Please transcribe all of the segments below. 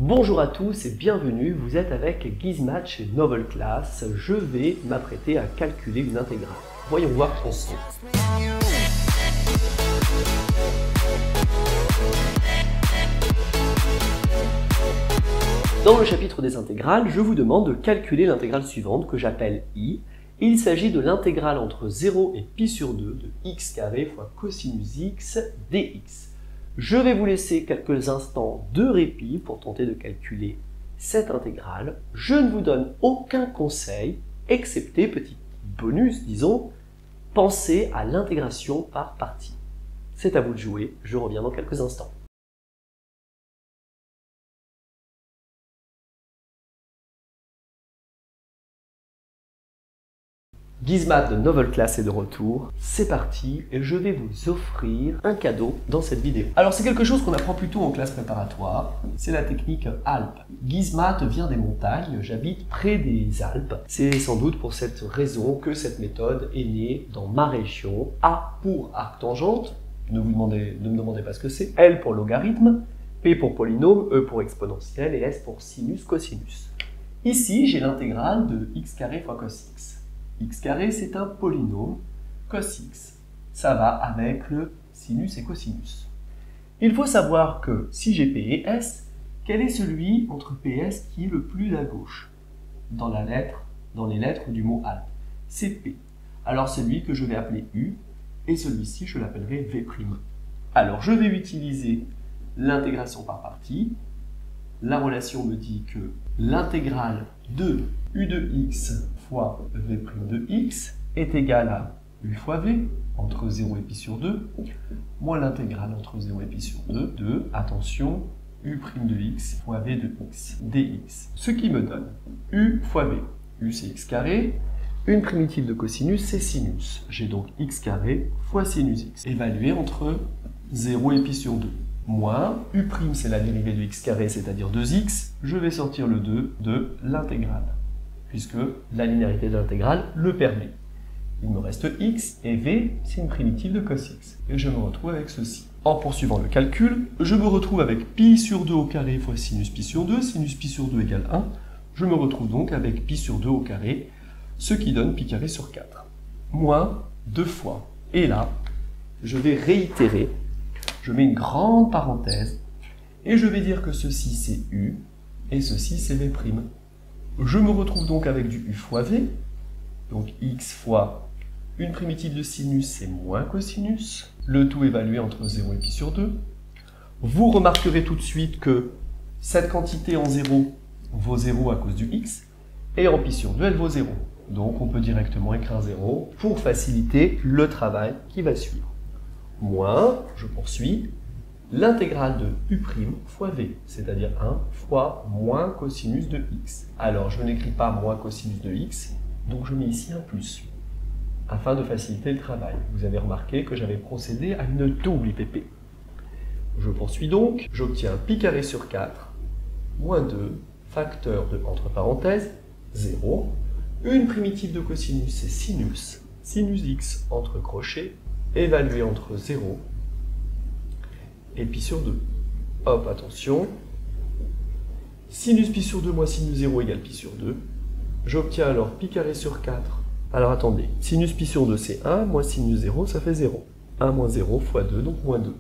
Bonjour à tous et bienvenue, vous êtes avec Gizmat chez Novel Class. Je vais m'apprêter à calculer une intégrale. Voyons voir ensemble. Dans le chapitre des intégrales, je vous demande de calculer l'intégrale suivante que j'appelle I. Il s'agit de l'intégrale entre 0 et pi sur 2 de x carré fois cosinus x dx. Je vais vous laisser quelques instants de répit pour tenter de calculer cette intégrale. Je ne vous donne aucun conseil, excepté, petit bonus disons, pensez à l'intégration par partie. C'est à vous de jouer, je reviens dans quelques instants. Gizmat de Novel Class est de retour, c'est parti et je vais vous offrir un cadeau dans cette vidéo. Alors c'est quelque chose qu'on apprend plutôt en classe préparatoire, c'est la technique Alpes. Gizmat vient des montagnes, j'habite près des Alpes. C'est sans doute pour cette raison que cette méthode est née dans ma région. A pour arctangente, ne me demandez pas ce que c'est, L pour logarithme, P pour polynôme, E pour exponentielle et S pour sinus cosinus. Ici j'ai l'intégrale de x carré fois cos x. X carré, c'est un polynôme, cos x, ça va avec le sinus et cosinus. Il faut savoir que si j'ai P et S, quel est celui entre P et S qui est le plus à gauche dans les lettres du mot alpes? C'est P. Alors celui que je vais appeler U, et celui-ci je l'appellerai V'. Alors je vais utiliser l'intégration par partie. La relation me dit que l'intégrale de U de x fois V' de x est égale à U fois V, entre 0 et pi sur 2, moins l'intégrale entre 0 et pi sur 2, de, attention, U' de x fois V de x, dx. Ce qui me donne U fois V. U c'est x carré, une primitive de cosinus c'est sinus. J'ai donc x carré fois sinus x, évalué entre 0 et pi sur 2. Moins U' c'est la dérivée de x carré, c'est-à-dire 2x, je vais sortir le 2 de l'intégrale, puisque la linéarité de l'intégrale le permet. Il me reste x, et v, c'est une primitive de cos x. Et je me retrouve avec ceci. En poursuivant le calcul, je me retrouve avec pi sur 2 au carré fois sinus pi sur 2, sinus pi sur 2 égale 1. Je me retrouve donc avec pi sur 2 au carré, ce qui donne pi carré sur 4. Moins 2 fois. Et là, je vais réitérer. Je mets une grande parenthèse et je vais dire que ceci c'est U et ceci c'est V'. Je me retrouve donc avec du U fois V, donc x fois une primitive de sinus c'est moins cosinus, le tout évalué entre 0 et pi sur 2. Vous remarquerez tout de suite que cette quantité en 0 vaut 0 à cause du x et en pi sur 2 elle vaut 0. Donc on peut directement écrire 0 pour faciliter le travail qui va suivre. Moins, je poursuis, l'intégrale de U' fois V, c'est-à-dire 1 fois moins cosinus de x. Alors, je n'écris pas moins cosinus de x, donc je mets ici un plus, afin de faciliter le travail. Vous avez remarqué que j'avais procédé à une double IPP. Je poursuis donc, j'obtiens pi carré sur 4, moins 2, facteur de, entre parenthèses, 0. Une primitive de cosinus, c'est sinus, sinus x entre crochets, évalué entre 0 et pi sur 2. Hop, attention. Sinus pi sur 2 moins sinus 0 égale pi sur 2. J'obtiens alors pi carré sur 4. Alors attendez, sinus pi sur 2 c'est 1, moins sinus 0 ça fait 0. 1 moins 0 fois 2, donc moins 2.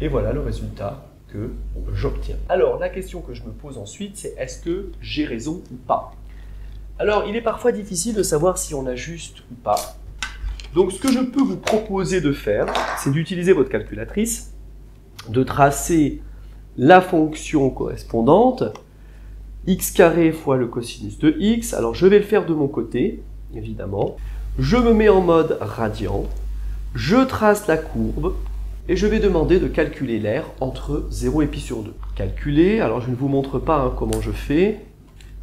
Et voilà le résultat que j'obtiens. Alors la question que je me pose ensuite, c'est est-ce que j'ai raison ou pas? Alors il est parfois difficile de savoir si on a juste ou pas. Donc ce que je peux vous proposer de faire, c'est d'utiliser votre calculatrice, de tracer la fonction correspondante, x carré fois le cosinus de x. Alors je vais le faire de mon côté, évidemment. Je me mets en mode radian, je trace la courbe, et je vais demander de calculer l'aire entre 0 et pi sur 2. Calculer, alors je ne vous montre pas comment je fais,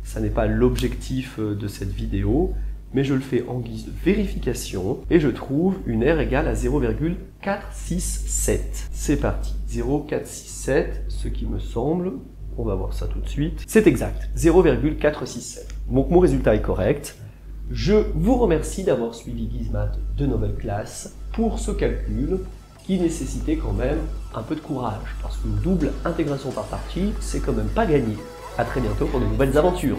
ça n'est pas l'objectif de cette vidéo, mais je le fais en guise de vérification, et je trouve une R égale à 0,467. C'est parti, 0,467, ce qui me semble, on va voir ça tout de suite, c'est exact, 0,467. Donc mon résultat est correct. Je vous remercie d'avoir suivi Gizmat de Novel Class pour ce calcul. qui nécessitait quand même un peu de courage, parce qu'une double intégration par partie, c'est quand même pas gagné. A très bientôt pour de nouvelles aventures.